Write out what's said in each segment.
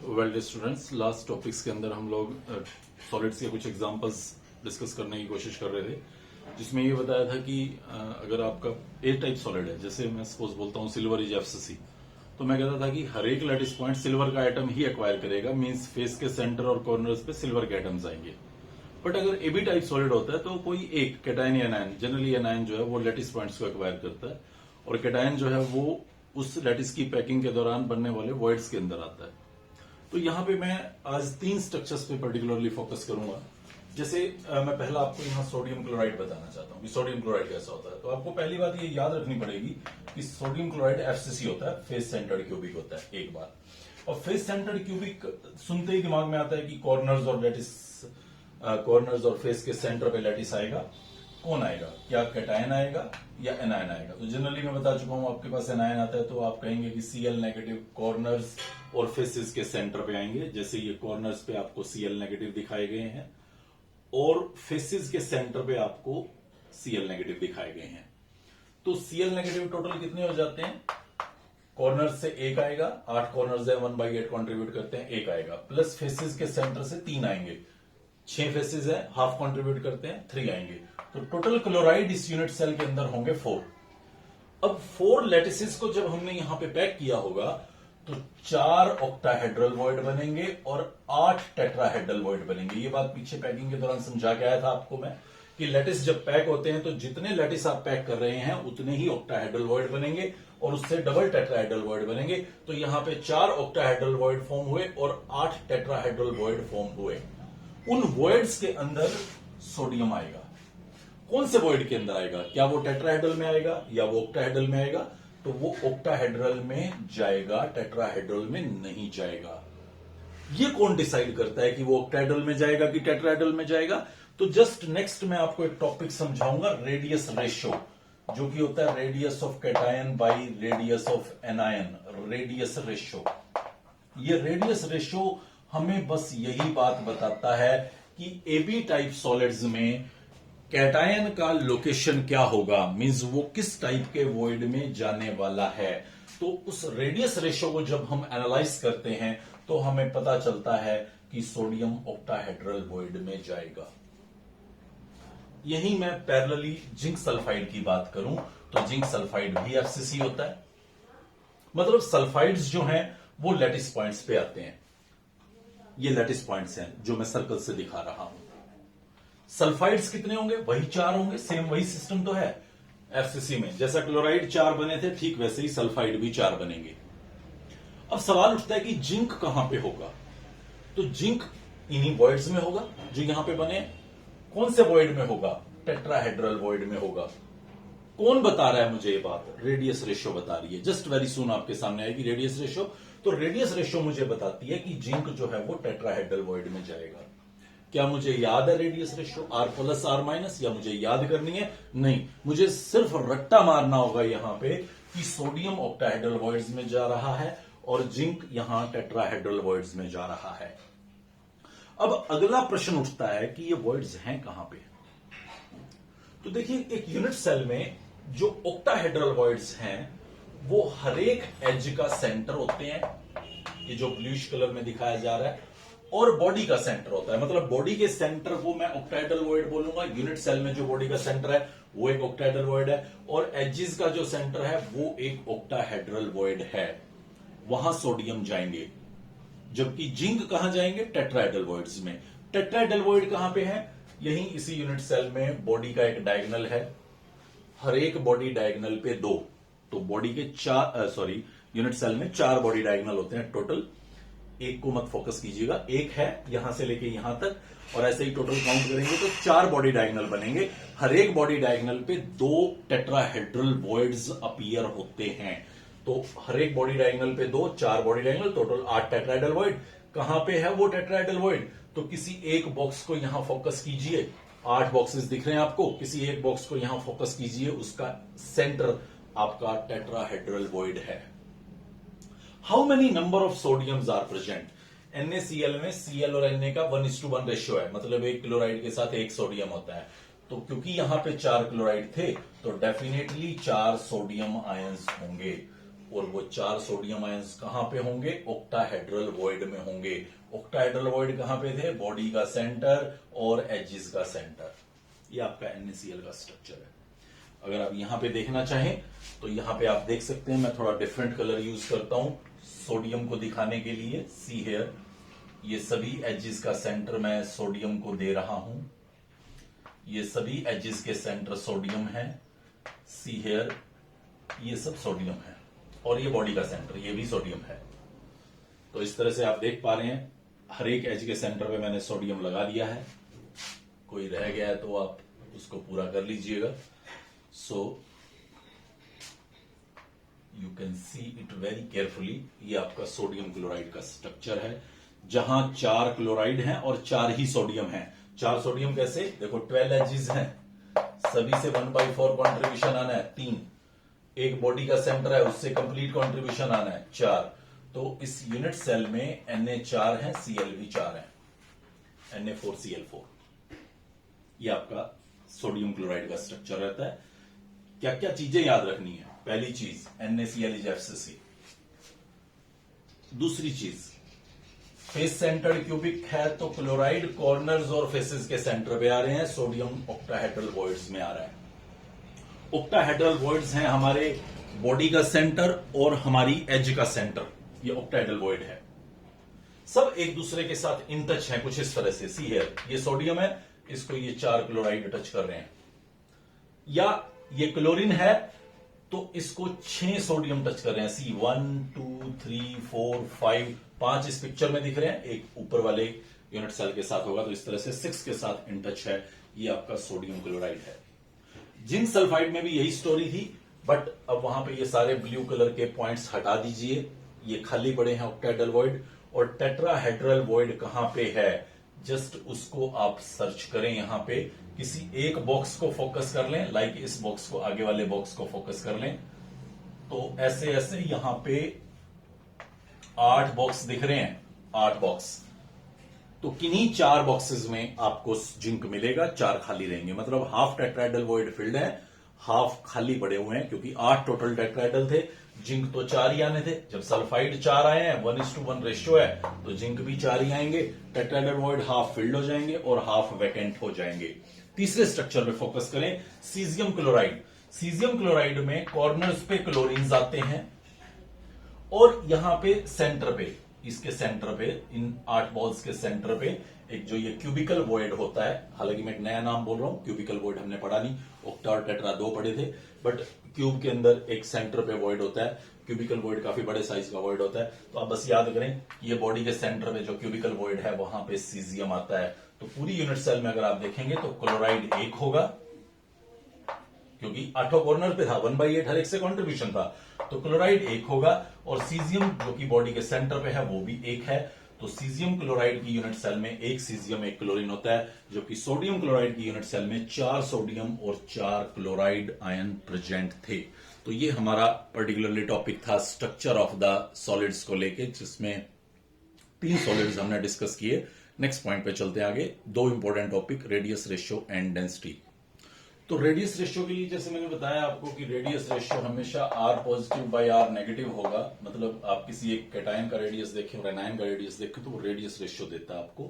Well students, last topics के अंदर हम लोग सॉलिड्स के कुछ एग्जांपल्स डिस्कस करने की कोशिश कर रहे थे, जिसमें ये बताया था कि अगर आपका ए टाइप सॉलिड है, जैसे मैं सपोज बोलता हूँ सिल्वर इज एफसीसी, तो मैं कहता था कि हर एक लैटिस पॉइंट सिल्वर का आइटम ही एक्वायर करेगा, मींस फेस के सेंटर और कॉर्नर्स पे सिल्वर के आइटम्स आएंगे। बट अगर ए बी टाइप सॉलिड होता है तो कोई एक कैटायन या एनायन, जनरली एनायन जो है वो लैटिस पॉइंट्स को एक्वायर करता है, और कैटायन जो है वो उस लैटिस की पैकिंग के दौरान बनने वाले वॉइड्स के अंदर आता है। तो यहां पे मैं आज 3 स्ट्रक्चर्स पे पर्टिकुलरली फोकस करूंगा। जैसे मैं पहला आपको यहां सोडियम क्लोराइड बताना चाहता हूं कि सोडियम क्लोराइड कैसा होता है। तो आपको पहली बात ये याद रखनी पड़ेगी कि सोडियम क्लोराइड एफसीसी होता है, फेस सेंटर्ड क्यूबिक होता है एक बार। और फेस सेंटर्ड क्यूबिक सुनते ही दिमाग में आता है कि कॉर्नर्स और फेस के सेंटर पे लैटिस आएगा। कौन आएगा? क्या कैटायन आएगा या एनायन आएगा? तो जनरली मैं बता चुका हूं, आपके पास एनायन आता है तो आप कहेंगे कि Cl नेगेटिव कॉर्नर्स और फेसेस के सेंटर पे आएंगे। जैसे ये कॉर्नर्स पे आपको Cl नेगेटिव दिखाए गए हैं और फेसेस के सेंटर पे आपको Cl नेगेटिव दिखाए गए हैं। तो Cl नेगेटिव टोटल कितने हो जाते हैं? कॉर्नर से एक आएगा, 8 कॉर्नर्स है, 1/8 कंट्रीब्यूट करते हैं, एक आएगा, प्लस फेसेस के सेंटर से 3 आएंगे, 6 फेसेस है, हाफ कंट्रीब्यूट करते हैं, 3 आएंगे। तो टोटल क्लोराइड इस यूनिट सेल के अंदर होंगे 4। अब 4 लैटिसेस को जब हमने यहां पे पैक किया होगा तो 4 ऑक्टाहेड्रल वॉइड बनेंगे और 8 टेट्राहेड्रल वॉइड बनेंगे। ये बात पीछे पैकिंग के दौरान समझा के आया था आपको मैं कि लैटिस जब पैक होते हैं तो जितने लैटिस आप पैक कर रहे हैं उतने ही ऑक्टाहेड्रल वॉइड बनेंगे और उससे डबल टेट्राहेड्रल वॉइड बनेंगे। तो यहां पे 4 ऑक्टाहेड्रल वॉइड फॉर्म हुए और 8 टेट्राहेड्रल वॉइड फॉर्म हुए। उन वॉइड्स के अंदर सोडियम आएगा। कौन से वॉइड के अंदर आएगा? क्या वो टेट्राहेड्रल में आएगा या वो ऑक्टाहेड्रल में आएगा? तो वो ऑक्टाहेड्रल में जाएगा, टेट्राहेड्रल में नहीं जाएगा। ये कौन डिसाइड करता है कि वो ऑक्टाहेड्रल में जाएगा कि टेट्राहेड्रल में जाएगा? तो जस्ट नेक्स्ट मैं आपको एक टॉपिक समझाऊंगा, रेडियस रेशियो, जो कि होता है radius of cation by radius of anion, radius ratio. ये रेडियस रेशियो हमें बस यही बात बताता है कि एबी टाइप सॉलिड्स में कैटायन का लोकेशन क्या होगा, मींस वो किस टाइप के वॉइड में जाने वाला है। तो उस रेडियस रेशियो को जब हम एनालाइज करते हैं तो हमें पता चलता है कि सोडियम ऑक्टाहेड्रल वॉइड में जाएगा। यही मैं पैरेलली जिंक सल्फाइड की बात करूं तो जिंक सल्फाइड भी एफसीसी होता है। मतलब सल्फाइड्स जो हैं वो लैटिस पॉइंट्स पे आते हैं। ये लैटिस पॉइंट्स हैं जो मैं सर्कल से दिखा रहा हूं। सल्फाइड्स कितने होंगे? वही 4 होंगे। सेम वही सिस्टम तो है एफसीसी में। जैसा क्लोराइड 4 बने थे, ठीक वैसे ही सल्फाइड भी 4 बनेंगे। अब सवाल उठता है कि जिंक कहां पे होगा? तो जिंक इन्हीं वॉइड्स में होगा जो यहां पे बने। कौन से वॉइड में होगा? टेट्राहेड्रल वॉइड में होगा। कौन बता रहा है मुझे ये बात? रेडियस रेशियो बता रही है। जस्ट वेरी सून आपके सामने आएगी रेडियस रेशियो। तो रेडियस रेशियो मुझे बताती है कि जिंक जो है वो टेट्राहेड्रल वॉइड में जाएगा। क्या मुझे याद है रेडियस रेशियो R+ R-, या मुझे याद करनी है? नहीं, मुझे सिर्फ रट्टा मारना होगा यहां पे कि सोडियम ऑक्टाहेड्रल वॉइड्स में जा रहा है और जिंक यहां टेट्राहेड्रल वॉइड्स में जा रहा है। अब अगला प्रश्न उठता है कि ये वॉइड्स हैं कहां पे? तो देखिए, एक यूनिट सेल में जो ऑक्टाहेड्रल वॉइड्स हैं वो हर एक एज का सेंटर होते हैं, ये जो ब्लूइश कलर में दिखाया जा रहा है, और बॉडी का सेंटर होता है। मतलब बॉडी के सेंटर को मैं ऑक्टाहेड्रल वॉइड बोलूंगा। यूनिट सेल में जो बॉडी का सेंटर है वो एक ऑक्टाहेड्रल वॉइड है, और एजेस का जो सेंटर है वो एक ऑक्टाहेड्रल वॉइड है। वहां सोडियम जाएंगे, जबकि जिंक कहां जाएंगे? टेट्राहेड्रल वॉइड्स में। टेट्राहेड्रल वॉइड कहां पे है? यहीं इसी यूनिट सेल में बॉडी का एक डायगोनल है, हर एक बॉडी डायगोनल पे 2। तो बॉडी के यूनिट सेल में 4 बॉडी डायगोनल होते हैं टोटल। एक को मत फोकस कीजिएगा, एक है यहां से लेके यहां तक, और ऐसे ही टोटल काउंट करेंगे तो 4 बॉडी डायगोनल बनेंगे। हर एक बॉडी डायगोनल पे 2 टेट्राहेड्रल वॉइड्स अपीयर होते हैं। तो हर एक बॉडी डायगोनल पे 2, 4 body diagonal, total 8 tetrahedral void. कहां पे है वो टेट्राहेड्रल वॉइड? तो किसी एक बॉक्स को यहां फोकस कीजिए। 8 बॉक्सेस दिख रहे हैं आपको, किसी एक बॉक्स को यहां फोकस कीजिए, उसका सेंटर आपका टेट्राहेड्रल वॉइड है। How many number of sodiums are present? NaCl में Cl और Na का 1:1 रेशियो है, मतलब एक क्लोराइड के साथ एक सोडियम होता है। तो क्योंकि यहां पे 4 क्लोराइड थे तो डेफिनेटली 4 सोडियम आयंस होंगे। और वो 4 सोडियम आयंस कहां पे होंगे? ऑक्टाहेड्रल वॉइड में होंगे। ऑक्टाहेड्रल वॉइड कहां पे थे? बॉडी का सेंटर और एजिस का सेंटर। ये आपका NaCl का स्ट्रक्चर है। अगर आप यहां पे देखना चाहें तो यहां पे आप देख सकते हैं, मैं थोड़ा डिफरेंट कलर यूज करता हूं सोडियम को दिखाने के लिए। सी हेयर, ये सभी एजिस का सेंटर मैं सोडियम को दे रहा हूं। ये सभी एजिस के सेंटर सोडियम है। सी हेयर, ये सब सोडियम है। और ये बॉडी का सेंटर, ये भी सोडियम है। तो इस तरह से आप देख पा रहे हैं हर एक एज के सेंटर पे मैंने सोडियम लगा दिया है। कोई रह गया है तो आप उसको पूरा कर लीजिएगा। So you can see it very carefully. ये आपका सोडियम क्लोराइड का स्ट्रक्चर है, जहां 4 क्लोराइड हैं और 4 ही सोडियम हैं। 4 सोडियम कैसे? देखो 12 एजिस हैं, सभी से 1/4 कॉन्ट्रीब्यूशन आना है 3। एक बॉडी का सेंटर है, उससे कंप्लीट कॉन्ट्रीब्यूशन आना है 4। तो इस यूनिट सेल में Na4 है, Cl भी 4 है, Na4Cl4। ये आपका सोडियम क्लोराइड का स्ट्रक्चर रहता है। क्या क्या चीजें याद रखनी है? पहली चीज NaCl इज FCC। दूसरी चीज फेस सेंटर्ड क्यूबिक है तो क्लोराइड कॉर्नर्स और फेसेस के सेंटर पे आ रहे हैं, सोडियम ऑक्टाहेड्रल वॉइड्स में आ रहा है। ऑक्टाहेड्रल वॉइड्स हैं हमारे बॉडी का सेंटर और हमारी एज का सेंटर, ये ऑक्टाहेड्रल वॉइड है। सब एक दूसरे के साथ इन टच है कुछ इस तरह से। सी है, ये सोडियम है, इसको ये 4 क्लोराइड टच कर रहे हैं। या ये क्लोरीन है तो इसको 6 सोडियम टच कर रहे हैं। सी 1 2 3 4 5 5 इस पिक्चर में दिख रहे हैं। एक ऊपर वाले यूनिट सेल के साथ होगा तो इस तरह से 6 के साथ इन टच है। ये आपका सोडियम क्लोराइड है। जिंक सल्फाइड में भी यही स्टोरी थी, बट अब वहां पे ये सारे ब्लू कलर के पॉइंट्स हटा दीजिए, ये खाली पड़े हैं ऑक्टाहेड्रल वॉइड। और टेट्राहेड्रल वॉइड कहां पे है, जस्ट उसको आप सर्च करें। यहां पे किसी एक बॉक्स को फोकस कर लें, लाइक इस बॉक्स को, आगे वाले बॉक्स को फोकस कर लें, तो ऐसे ऐसे यहां पे 8 बॉक्स दिख रहे हैं, 8 बॉक्स। तो किन्हीं 4 बॉक्सेस में आपको जिंक मिलेगा, 4 खाली रहेंगे। मतलब हाफ टेट्राहेड्रल वॉइड फिल्ड है, हाफ खाली पड़े हुए हैं, क्योंकि 8 टोटल टेट्राहेड्रल थे, जिंक तो 4 ही आने थे। जब सल्फाइड 4 आए हैं, 1:1 रेशियो है, तो जिंक भी 4 ही आएंगे। टेट्राहेड्रल वॉइड हाफ फिल्ड हो जाएंगे और हाफ वैकेंट हो जाएंगे। तीसरे स्ट्रक्चर पे फोकस करें, सीजियम क्लोराइड। सीजियम क्लोराइड में कॉर्नर्स पे क्लोरीन्स आते हैं और यहां पे सेंटर पे, इसके सेंटर पे, इन 8 बॉल्स के सेंटर पे एक जो ये क्यूबिकल वॉइड होता है, हालांकि मैं एक नया नाम बोल रहा हूं, क्यूबिकल वॉइड हमने पढ़ा नहीं, ऑक्टा और टेट्रा 2 पढ़े थे, बट क्यूब के अंदर एक सेंटर पे वॉइड होता है। क्यूबिकल वॉइड काफी बड़े साइज का वॉइड होता है। तो आप बस याद करें, ये बॉडी के सेंटर पे जो क्यूबिकल वॉइड है वहां पे सीजियम आता है। तो पूरी यूनिट सेल में अगर आप देखेंगे तो क्लोराइड 1 होगा, क्योंकि 8 कॉर्नर पे था, 1/8 हर एक से कॉन्ट्रीब्यूशन था, तो क्लोराइड 1 होगा। और सीजियम जो कि बॉडी के सेंटर पे है वो भी 1 है। तो सीजियम क्लोराइड की यूनिट सेल में 1 सीजियम 1 क्लोरीन होता है, जबकि सोडियम क्लोराइड की यूनिट सेल में 4 सोडियम और 4 क्लोराइड आयन प्रेजेंट थे। तो ये हमारा पर्टिकुलरली टॉपिक था स्ट्रक्चर ऑफ द सॉलिड्स को लेके, जिसमें 3 सॉलिड्स हमने डिस्कस किए। नेक्स्ट पॉइंट पे चलते हैं आगे। 2 important topic, radius ratio and density. तो रेडियस रेशियो के लिए जैसे मैंने बताया आपको कि रेडियस रेशियो हमेशा R positive by R negative होगा। मतलब आप किसी एक कैटायन का रेडियस देखें और एनायन का रेडियस देखें तो वो रेडियस रेशियो देता है आपको।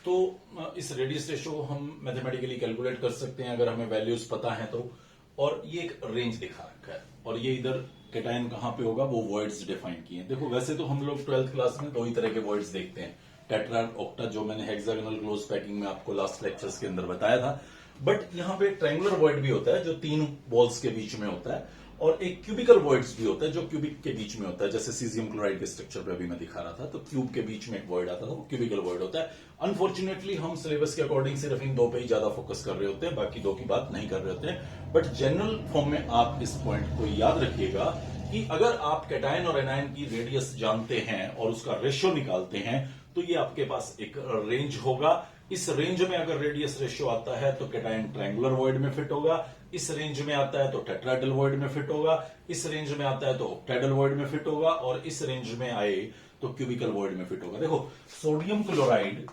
तो इस रेडियस रेशियो को हम मैथमेटिकली कैलकुलेट कर सकते हैं अगर हमें वैल्यूज पता है तो। और ये एक रेंज दिखा रखा है और ये इधर कैटायन कहां पे होगा वो वॉइड्स डिफाइन किए हैं। देखो वैसे तो हम लोग 12th क्लास में 2 ही तरह के वॉइड्स देखते हैं, टेट्रा ऑक्टा, जो मैंने हेक्सागोनल क्लोज पैकिंग में आपको लास्ट लेक्चर्स के अंदर बताया था, बट यहां पे ट्रायंगुलर वॉइड भी होता है जो 3 बॉल्स के बीच में होता है, और एक क्यूबिकल वॉइड्स भी होता है जो क्यूबिक के बीच में होता है। जैसे सीजियम क्लोराइड के स्ट्रक्चर पे अभी मैं दिखा रहा था, तो क्यूब के बीच में एक वॉइड आता था, वो क्यूबिकल वॉइड होता है। अनफॉर्चुनेटली हम सिलेबस के अकॉर्डिंग सिर्फ इन 2 पे ही ज्यादा फोकस कर रहे होते हैं, बाकी 2 की बात नहीं कर रहे होते हैं। बट जनरल फॉर्म में आप इस पॉइंट को याद रखिएगा कि अगर आप कैटायन और एनायन की रेडियस जानते हैं और उसका रेशियो निकालते हैं तो ये आपके पास एक रेंज होगा। इस रेंज में अगर रेडियस रेशियो आता है तो कैटायन ट्रायंगुलर वॉइड में फिट होगा, इस रेंज में आता है तो टेट्राहेड्रल वॉइड में फिट होगा, इस रेंज में आता है तो ऑक्टाहेड्रल वॉइड में फिट होगा, और इस रेंज में आए तो क्यूबिकल वॉइड में फिट होगा। देखो सोडियम क्लोराइड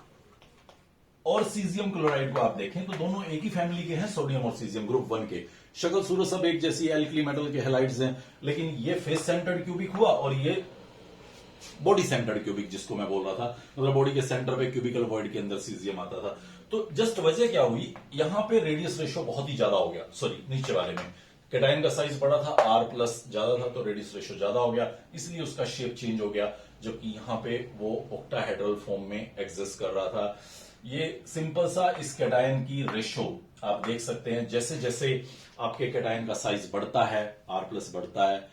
और सीजियम क्लोराइड को आप देखें तो दोनों एक ही फैमिली के हैं, सोडियम और सीजियम ग्रुप 1 के, शक्ल सूरत सब एक जैसी, एल्कली मेटल के हैलाइड्स हैं, लेकिन ये फेस सेंटर्ड क्यूबिक हुआ और ये बॉडी सेंटर्ड क्यूबिक जिसको मैं बोल रहा था, मतलब बॉडी के सेंटर पे क्यूबिकल वॉइड के अंदर सीजियम आता था। तो जस्ट वजह क्या हुई, यहां पे रेडियस रेशियो बहुत ही ज्यादा हो गया, सॉरी नीचे वाले में कैटायन का साइज बड़ा था, R प्लस ज्यादा था, तो रेडियस रेशियो ज्यादा हो गया, इसलिए उसका शेप चेंज हो गया, जबकि यहां पे वो ऑक्टाहेड्रल फॉर्म में एग्जिस्ट कर रहा था। ये सिंपल सा इस कैटायन की रेशियो आप देख सकते हैं, जैसे जैसे आपके कैटायन का साइज बढ़ता है, R प्लस बढ़ता है,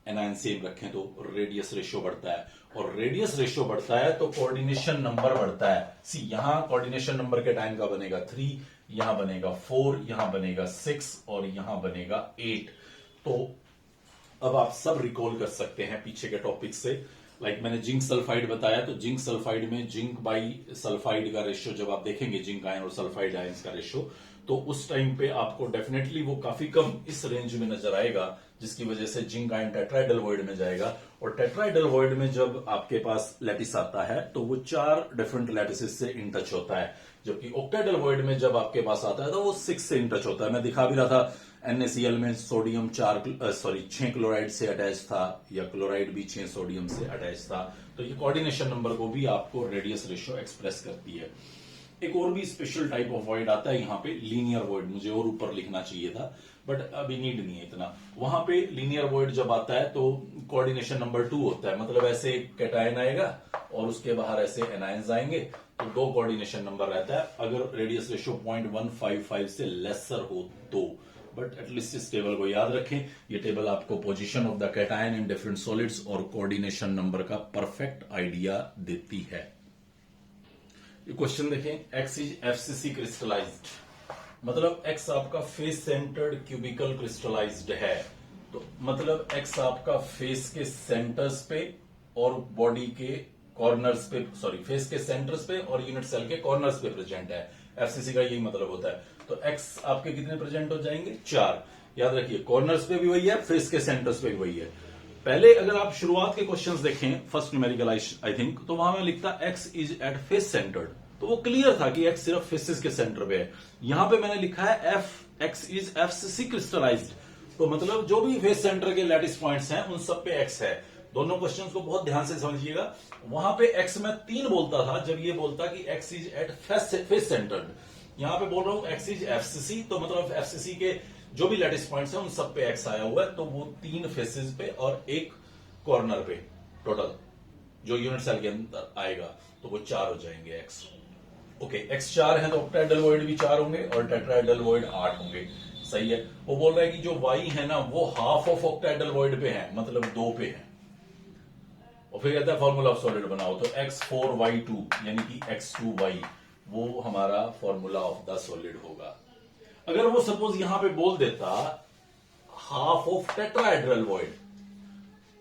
एनायन सेम रखें तो रेडियस रेशियो बढ़ता है, और रेडियस रेशियो बढ़ता है तो कोऑर्डिनेशन नंबर बढ़ता है। सी यहां कोऑर्डिनेशन नंबर कैटायन का बनेगा 3, यहां बनेगा 4, यहां बनेगा 6 और यहां बनेगा 8। तो अब आप सब रिकॉल कर सकते हैं पीछे के टॉपिक से। लाइक मैंने जिंक सल्फाइड बताया, तो जिंक सल्फाइड में जिंक बाई सल्फाइड का रेशियो जब आप देखेंगे, जिंक आयन और सल्फाइड आयंस का रेशियो, तो उस टाइम पे आपको डेफिनेटली वो काफी कम इस रेंज में नजर आएगा, जिसकी वजह से जिंक आयन टेट्राइडल वॉइड में जाएगा। और टेट्राइडल वॉइड में जब आपके पास लैटिस आता है तो वो 4 डिफरेंट लैटिसेस से इन टच होता है, जबकि ऑक्टाइडल वॉइड में जब आपके पास आता है तो वो 6 से इन टच होता है। मैं दिखा भी रहा था, NaCl में सोडियम 6 क्लोराइड से अटैच था, या क्लोराइड भी 6 सोडियम से अटैच था। तो ये कोऑर्डिनेशन नंबर को भी आपको रेडियस रेशियो एक्सप्रेस करती है। एक और भी स्पेशल टाइप ऑफ वॉइड आता है यहाँ पे, लीनियर वॉइड, मुझे और ऊपर लिखना चाहिए था बट अभी नीड नहीं है इतना। वहां पे लीनियर वॉइड जब आता है तो कोऑर्डिनेशन नंबर 2 होता है, मतलब ऐसे कैटायन आएगा और उसके बाहर ऐसे एनायंस आएंगे, तो 2 कोऑर्डिनेशन नंबर रहता है अगर रेडियस रेशियो 0.155 से लेसर हो तो। बट एटलीस्ट इस टेबल को याद रखें, ये टेबल आपको position of the cation in different solids और कोऑर्डिनेशन नंबर का परफेक्ट आइडिया देती है। ये क्वेश्चन देखें, X इज FCC क्रिस्टलाइज्ड, मतलब X आपका फेस सेंटर्ड क्यूबिकल क्रिस्टलाइज्ड है, तो मतलब X आपका फेस के सेंटर्स पे और बॉडी के कॉर्नर्स पे, सॉरी फेस के सेंटर्स पे और यूनिट सेल के कॉर्नर्स पे प्रेजेंट है। FCC का यही मतलब होता है। तो X आपके कितने प्रेजेंट हो जाएंगे? 4। याद रखिए, कॉर्नर्स पे भी वही है, फेस के सेंटर्स पे भी वही है। पहले अगर आप शुरुआत के क्वेश्चंस देखें, फर्स्ट न्यूमेरिकल आई थिंक, तो वहां में लिखता X is at face centred, तो वो क्लियर था कि X सिर्फ फेसेस के सेंटर पे है। यहां पे मैंने लिखा है X इज FCC क्रिस्टलाइज्ड, तो मतलब जो भी फेस सेंटर के लैटिस पॉइंट्स हैं उन सब पे X है। दोनों क्वेश्चंस को बहुत ध्यान से समझिएगा। वहां पे X मैं 3 बोलता था जब ये बोलता कि X is at face centred, यहां पे बोल रहा हूं X इज FCC, तो मतलब FCC के जो भी लैटिस पॉइंट्स हैं उन सब पे X आया हुआ है, तो वो 3 फेसेस पे और 1 कॉर्नर पे टोटल जो यूनिट सेल के अंदर आएगा, तो वो 4 हो जाएंगे X। ओके, X 4 है तो ऑक्टाहेड्रल वॉइड भी 4 होंगे और टेट्राहेड्रल वॉइड 8 होंगे। सही है। वो बोल रहा है कि जो Y है ना वो हाफ ऑफ ऑक्टाहेड्रल वॉइड पे है, मतलब 2 पे है। और फिर कहता है फॉर्मूला ऑफ सॉलिड बनाओ, तो X4Y2 यानी कि X2Y वो हमारा फॉर्मूला ऑफ द सॉलिड होगा। अगर वो सपोज यहां पे बोल देता हाफ ऑफ टेट्राहेड्रल वॉइड,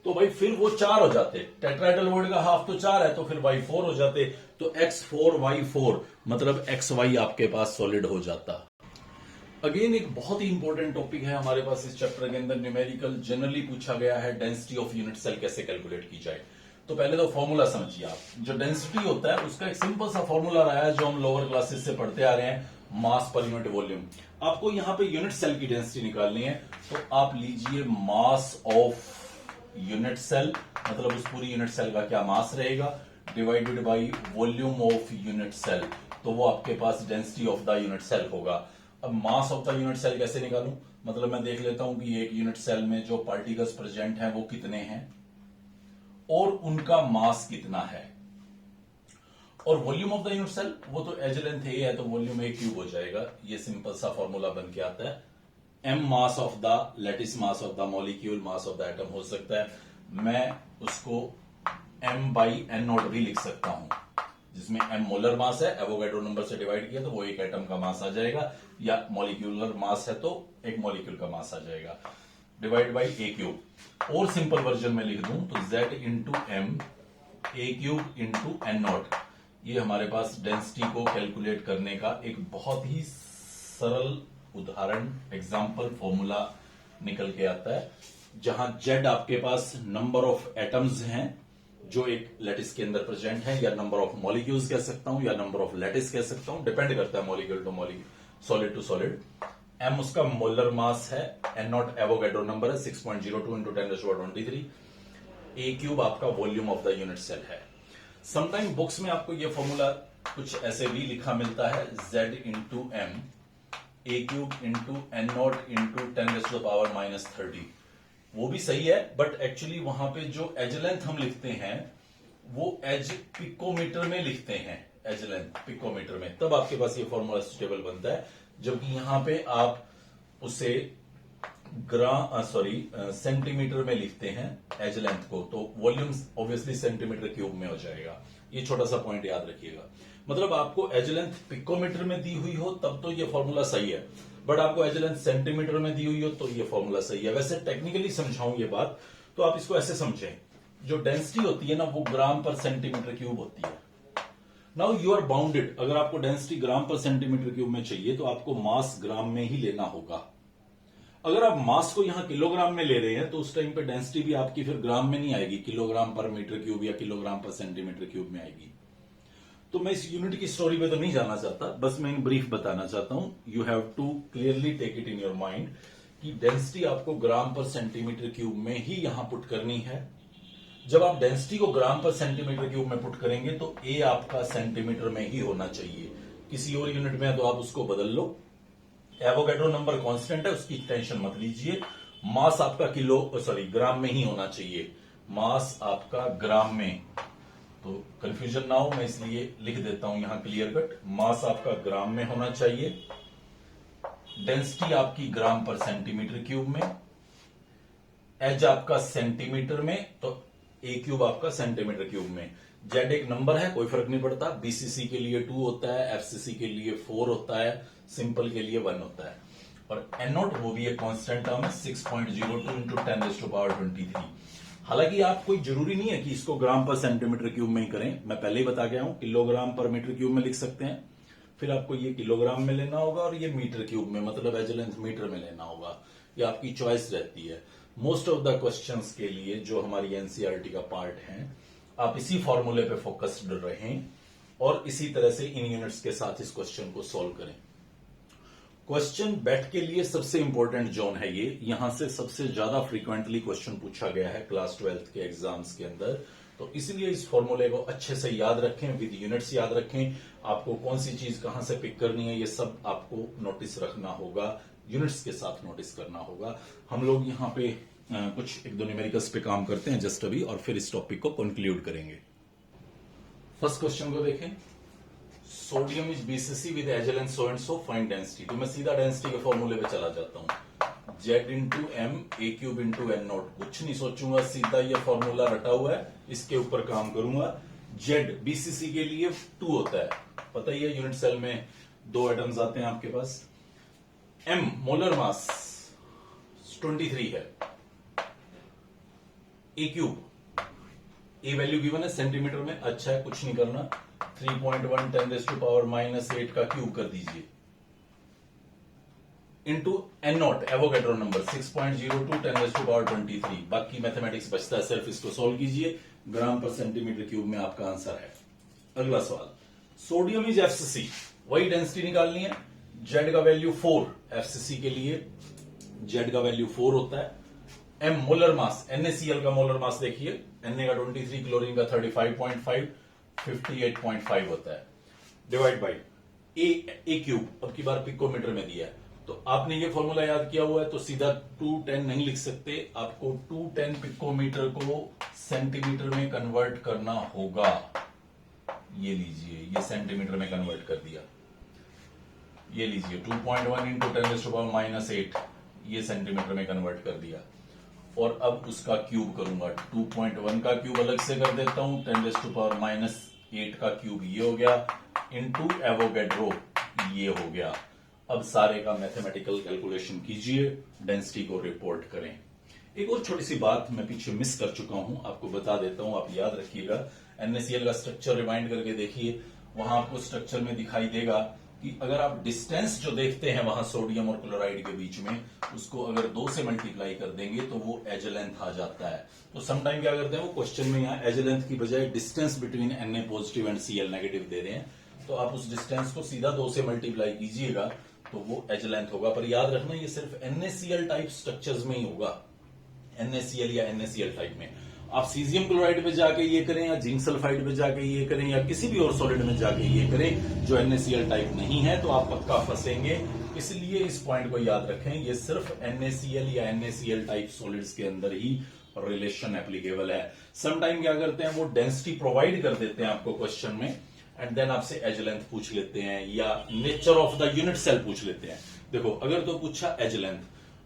तो भाई फिर वो 4 हो जाते। टेट्राहेड्रल वॉइड का हाफ तो 4 है, तो फिर Y4 हो जाते, तो X4Y4 मतलब XY आपके पास सॉलिड हो जाता। अगेन एक बहुत ही इंपॉर्टेंट टॉपिक है हमारे पास इस चैप्टर के अंदर, न्यूमेरिकल जनरली पूछा गया है, डेंसिटी ऑफ यूनिट सेल कैसे कैलकुलेट की जाए। तो पहले तो फॉर्मूला समझिए आप, जो डेंसिटी होता है उसका एक सिंपल सा फॉर्मूला रहा है जो हम लोअर क्लासेस से पढ़ते आ रहे हैं, मास पर यूनिट वॉल्यूम। आपको यहां पे यूनिट सेल की डेंसिटी निकालनी है, तो आप लीजिए मास ऑफ यूनिट सेल, मतलब उस पूरी यूनिट सेल का क्या मास रहेगा, divided by volume of unit cell, तो वो आपके पास density of the unit cell होगा। अब mass of the unit cell कैसे निकालूं, मतलब मैं देख लेता हूं कि एक यूनिट सेल में जो पार्टिकल्स प्रेजेंट हैं वो कितने हैं और उनका मास कितना है। और volume of the unit cell, वो तो एज लेंथ ए है तो वॉल्यूम ए क्यूब हो जाएगा। ये सिंपल सा फॉर्मूला बन के आता है। m mass of the lattice, mass of the molecule, mass of the atom हो सकता है। मैं उसको m बाई एन नॉट भी लिख सकता हूं, जिसमें m मोलर मास है, एवोगैड्रो नंबर से डिवाइड किया तो वो एक एटम का मास आ जाएगा, या मॉलिक्यूलर मास है तो एक मॉलिक्यूल का मास आ जाएगा, डिवाइड बाई ए क्यूब। और सिंपल वर्जन में लिख दूं तो z into M a cube into N naught. ये हमारे पास डेंसिटी को कैलकुलेट करने का एक बहुत ही सरल उदाहरण, एग्जाम्पल, फॉर्मूला निकल के आता है, जहां z आपके पास नंबर ऑफ एटम्स हैं जो एक लैटिस के अंदर प्रेजेंट है, या नंबर ऑफ मॉलिक्यूल्स कह सकता हूं, या नंबर ऑफ लैटिस कह सकता हूं, डिपेंड करता है molecule to molecule, solid to solid. M उसका मोलर मास है, एन नॉट एवोगैड्रो नंबर है 6.02 इंटू 10⁻23, ए क्यूब आपका volume of the unit cell है। समटाइम बुक्स में आपको ये फॉर्मूला कुछ ऐसे भी लिखा मिलता है, Z into M a cube into N naught into 10⁻⁻30। वो भी सही है, बट एक्चुअली वहां पे जो एज लेंथ हम लिखते हैं वो एज पिकोमीटर में लिखते हैं, एज लेंथ पिकोमीटर में, तब आपके पास ये फॉर्मूला सुटेबल बनता है। जबकि यहां पे आप उसे सेंटीमीटर में लिखते हैं एज लेंथ को, तो वॉल्यूम ऑब्वियसली सेंटीमीटर क्यूब में हो जाएगा। ये छोटा सा पॉइंट याद रखिएगा। मतलब आपको एज लेंथ पिकोमीटर में दी हुई हो तब तो ये फॉर्मूला सही है, बट आपको एज लेंथ सेंटीमीटर में दी हुई हो तो ये फॉर्मूला सही है। वैसे टेक्निकली समझाऊं ये बात तो आप इसको ऐसे समझें, जो डेंसिटी होती है ना वो ग्राम पर सेंटीमीटर क्यूब होती है। नाउ यू आर बाउंडेड, अगर आपको डेंसिटी ग्राम पर सेंटीमीटर क्यूब में चाहिए तो आपको मास ग्राम में ही लेना होगा। अगर आप मास को यहां किलोग्राम में ले रहे हैं तो उस टाइम पे डेंसिटी भी आपकी फिर ग्राम में नहीं आएगी, किलोग्राम पर मीटर क्यूब या किलोग्राम पर सेंटीमीटर क्यूब में आएगी। तो मैं इस यूनिट की स्टोरी पे तो नहीं जाना चाहता, बस मैं इन ब्रीफ बताना चाहता हूं। You have to clearly take it in your mind कि डेंसिटी आपको ग्राम पर सेंटीमीटर क्यूब में ही यहां पुट करनी है। जब आप डेंसिटी को ग्राम पर सेंटीमीटर क्यूब में पुट करेंगे तो ए आपका सेंटीमीटर में ही होना चाहिए, किसी और यूनिट में है तो आप उसको बदल लो। एवोगैड्रो नंबर कांस्टेंट है, उसकी टेंशन मत लीजिए। मास आपका ग्राम में ही होना चाहिए, मास आपका ग्राम में, तो कंफ्यूजन ना हो मैं इसलिए लिख देता हूं यहां क्लियर कट, मास आपका ग्राम में होना चाहिए, डेंसिटी आपकी ग्राम पर सेंटीमीटर क्यूब में, एच आपका सेंटीमीटर में, तो ए क्यूब आपका सेंटीमीटर क्यूब में। जेड एक नंबर है, कोई फर्क नहीं पड़ता, बीसीसी के लिए 2 होता है, एफसीसी के लिए 4 होता है, सिंपल के लिए 1 होता है, और एन नॉट वो भी एक कांस्टेंट टर्म है 6.02 इंटू 10⁻23। हालांकि आप कोई जरूरी नहीं है कि इसको ग्राम पर सेंटीमीटर क्यूब में ही करें, मैं पहले ही बता गया हूं किलोग्राम पर मीटर क्यूब में लिख सकते हैं, फिर आपको ये किलोग्राम में लेना होगा और ये मीटर क्यूब में, मतलब एज लेंथ मीटर में लेना होगा, ये आपकी चॉइस रहती है। मोस्ट ऑफ द क्वेश्चंस के लिए जो हमारी एनसीईआरटी का पार्ट है, आप इसी फॉर्मूले पे फोकस्ड रहें और इसी तरह से इन यूनिट्स के साथ इस क्वेश्चन को सॉल्व करें। क्वेश्चन बैट के लिए सबसे इंपॉर्टेंट जोन है ये, यहां से सबसे ज्यादा फ्रीक्वेंटली क्वेश्चन पूछा गया है क्लास 12th के एग्जाम्स के अंदर, तो इसलिए इस फॉर्मूले को अच्छे से याद रखें, विद यूनिट्स याद रखें, आपको कौन सी चीज कहां से पिक करनी है ये सब आपको नोटिस रखना होगा, यूनिट्स के साथ नोटिस करना होगा। हम लोग यहाँ पे कुछ 1-2 न्यूमेरिकल्स पे काम करते हैं जस्ट अभी, और फिर इस टॉपिक को कंक्लूड करेंगे। फर्स्ट क्वेश्चन को देखें, sodium is BCC with edge length so and so, find density. तो मैं सीधा डेंसिटी के फॉर्मूले पे चला जाता हूं, Z into M a cube into N naught, कुछ नहीं सोचूंगा, सीधा ये फॉर्मूला रटा हुआ है, इसके ऊपर काम करूंगा। जेड बीसीसी के लिए 2 होता है, पता ही है, यूनिट सेल में 2 एटम्स आते हैं आपके पास। एम मोलर मास 23 है, ए क्यूब, ए वैल्यू गिवन है सेंटीमीटर में, अच्छा है, कुछ नहीं करना, 3.1 10⁻⁻8 का क्यूब कर दीजिए, into N naught Avogadro number 6.02 10⁻23। बाकी मैथमेटिक्स बचता है, सिर्फ इसको सॉल्व कीजिए, ग्राम पर सेंटीमीटर क्यूब में आपका आंसर है। अगला सवाल, सोडियम इज एफसीसी, वही डेंसिटी निकालनी है, जेड का वैल्यू 4, एफसीसी के लिए जेड का वैल्यू 4 होता है। एम मोलर मास, NaCl का मोलर मास देखिए, Na का 23, क्लोरीन का 35.5, 58.5 होता है, डिवाइड बाई ए क्यूब, अब की बार पिकोमीटर में दिया है, तो आपने ये फॉर्मूला याद किया हुआ है तो सीधा 210 नहीं लिख सकते, आपको 210 पिकोमीटर को सेंटीमीटर में कन्वर्ट करना होगा। ये लीजिए, ये सेंटीमीटर में कन्वर्ट कर दिया, ये लीजिए 2.1 इंटू 10⁻⁻8, ये सेंटीमीटर में कन्वर्ट कर दिया, और अब उसका क्यूब करूंगा, 2.1 का क्यूब अलग से कर देता हूं, 10⁻⁻8 का क्यूब ये हो गया, इंटू एवोगैड्रो ये हो गया। अब सारे का मैथमेटिकल कैलकुलेशन कीजिए, डेंसिटी को रिपोर्ट करें। एक और छोटी सी बात मैं पीछे मिस कर चुका हूं, आपको बता देता हूं, आप याद रखिएगा। NaCl का स्ट्रक्चर रिमाइंड करके देखिए, वहां आपको स्ट्रक्चर में दिखाई देगा कि अगर आप डिस्टेंस जो देखते हैं वहां सोडियम और क्लोराइड के बीच में, उसको अगर 2 से मल्टीप्लाई कर देंगे तो वो एज लेंथ आ जाता है। तो समटाइम क्या करते हैं वो क्वेश्चन में यहाँ एज लेंथ की बजाय distance between Na positive and Cl negative दे रहे हैं, तो आप उस डिस्टेंस को सीधा 2 से मल्टीप्लाई कीजिएगा तो वो एज लेंथ होगा। पर याद रखना ये सिर्फ NaCl टाइप स्ट्रक्चर्स में ही होगा, NaCl या NaCl टाइप में। आप सीजियम क्लोराइड पे जाके ये करें या जिंक सल्फाइड पे जाके ये करें या किसी भी और सॉलिड में जाके ये करें जो NaCl टाइप नहीं है, तो आप पक्का फंसेंगे। इसलिए इस पॉइंट को याद रखें, ये सिर्फ NaCl या NaCl टाइप सॉलिड्स के अंदर ही रिलेशन एप्लीकेबल है। समटाइम क्या करते हैं, वो डेंसिटी प्रोवाइड कर देते हैं आपको क्वेश्चन में, एंड देन आपसे एज लेंथ पूछ लेते हैं या nature of the unit cell पूछ लेते हैं। देखो अगर तो पूछा एज लेंथ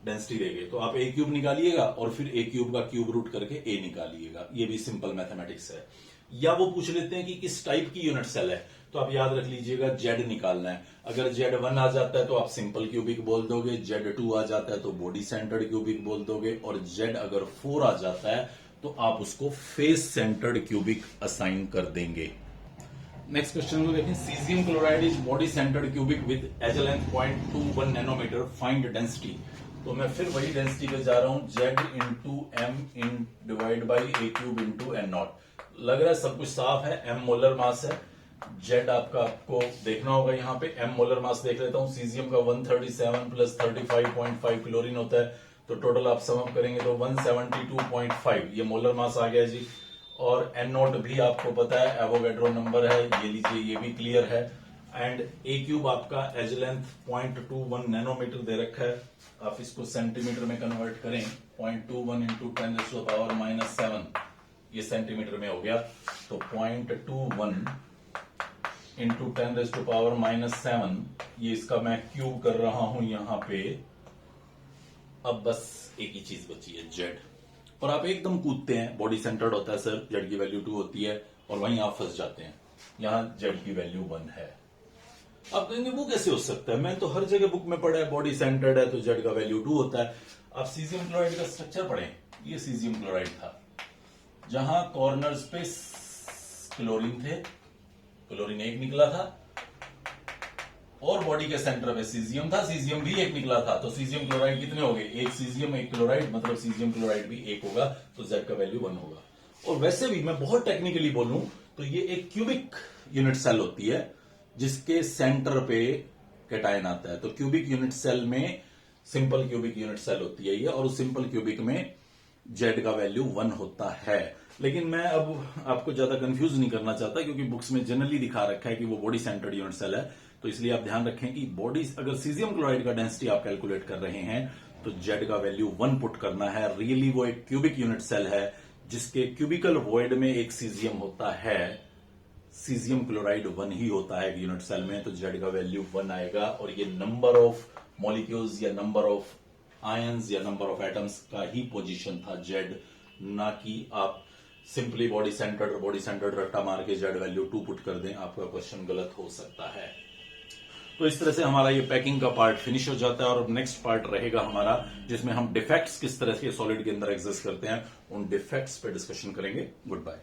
डेंसिटी देंगे तो आप ए क्यूब निकालिएगा और फिर ए क्यूब का क्यूब रूट करके ए निकालिएगा, ये भी सिंपल मैथमेटिक्स है। या वो पूछ लेते हैं कि किस टाइप की यूनिट सेल है, तो आप याद रख लीजिएगा जेड निकालना है। अगर Z1 आ जाता है तो आप सिंपल क्यूबिक बोल दोगे, Z2 आ जाता है तो बॉडी सेंटर्ड क्यूबिक बोल दोगे, और Z अगर 4 आ जाता है तो आप उसको फेस सेंटर्ड क्यूबिक असाइन कर देंगे। नेक्स्ट क्वेश्चन को देखें, caesium chloride is body centred cubic with edge length 0.21 nanometre, find density. तो मैं फिर वही डेंसिटी पे जा रहा हूं, Z into M in divide by a cube into N naught. लग रहा है सब कुछ साफ है, M मोलर मास है, Z आपको देखना होगा यहाँ पे। M मोलर मास देख लेता हूँ, सीजियम का 137 प्लस 35.5 क्लोरीन होता है, तो टोटल आप सम अप करेंगे तो 172.5 ये मोलर मास आ गया जी। और एन नॉट भी आपको पता है एवोगैड्रो नंबर है, ये लीजिए, ये भी क्लियर है। एंड ए क्यूब आपका एज लेंथ 0.21 नैनोमीटर दे रखा है, आप इसको सेंटीमीटर में कन्वर्ट करें, 0.21 इंटू 10⁻⁻7 ये सेंटीमीटर में हो गया, तो 0.21 इंटू 10⁻⁻7 ये इसका मैं क्यूब कर रहा हूं यहां पे। अब बस एक ही चीज बची है, जेड। और आप एकदम कूदते हैं, बॉडी सेंटर्ड होता है सर, जेड की वैल्यू 2 होती है, और वहीं आप फंस जाते हैं, यहां जेड की वैल्यू 1 है। आप कहेंगे वो कैसे हो सकता है, मैं तो हर जगह बुक में पढ़ा है बॉडी सेंटर्ड है तो जेड का वैल्यू 2 होता है। आप सीजियम क्लोराइड का स्ट्रक्चर पढ़ें, ये सीजियम क्लोराइड था जहां कॉर्नर्स पे क्लोरीन थे, क्लोरीन एक निकला था, और बॉडी के सेंटर पे सीजियम था, सीजियम भी एक निकला था, तो सीजियम क्लोराइड कितने हो गए, एक सीजियम एक क्लोराइड, मतलब सीजियम क्लोराइड भी एक होगा, तो जेड का वैल्यू 1 होगा। और वैसे भी मैं बहुत टेक्निकली बोलूं तो ये एक क्यूबिक यूनिट सेल होती है जिसके सेंटर पे कैटायन आता है, तो क्यूबिक यूनिट सेल में सिंपल क्यूबिक यूनिट सेल होती है ये, और उस सिंपल क्यूबिक में जेड का वैल्यू 1 होता है। लेकिन मैं अब आपको ज्यादा कंफ्यूज नहीं करना चाहता, क्योंकि बुक्स में जनरली दिखा रखा है कि वो बॉडी सेंटर्ड यूनिट सेल है, तो इसलिए आप ध्यान रखें कि बॉडी, अगर सीजियम क्लोराइड का डेंसिटी आप कैलकुलेट कर रहे हैं तो जेड का वैल्यू 1 पुट करना है। रियली वो एक क्यूबिक यूनिट सेल है जिसके क्यूबिकल वॉइड में एक सीजियम होता है, सीजियम क्लोराइड 1 ही होता है एक यूनिट सेल में, तो जेड का वैल्यू 1 आएगा। और ये नंबर ऑफ मॉलिक्यूल्स या नंबर ऑफ आयंस या नंबर ऑफ एटम्स का ही पोजीशन था जेड, ना कि आप सिंपली बॉडी सेंटर्ड रट्टा मार के जेड वैल्यू 2 पुट कर दें, आपका क्वेश्चन गलत हो सकता है। तो इस तरह से हमारा ये पैकिंग का पार्ट फिनिश हो जाता है, और नेक्स्ट पार्ट रहेगा हमारा जिसमें हम डिफेक्ट्स किस तरह से सॉलिड के अंदर एग्जिस्ट करते हैं, उन डिफेक्ट्स पे डिस्कशन करेंगे। Good bye.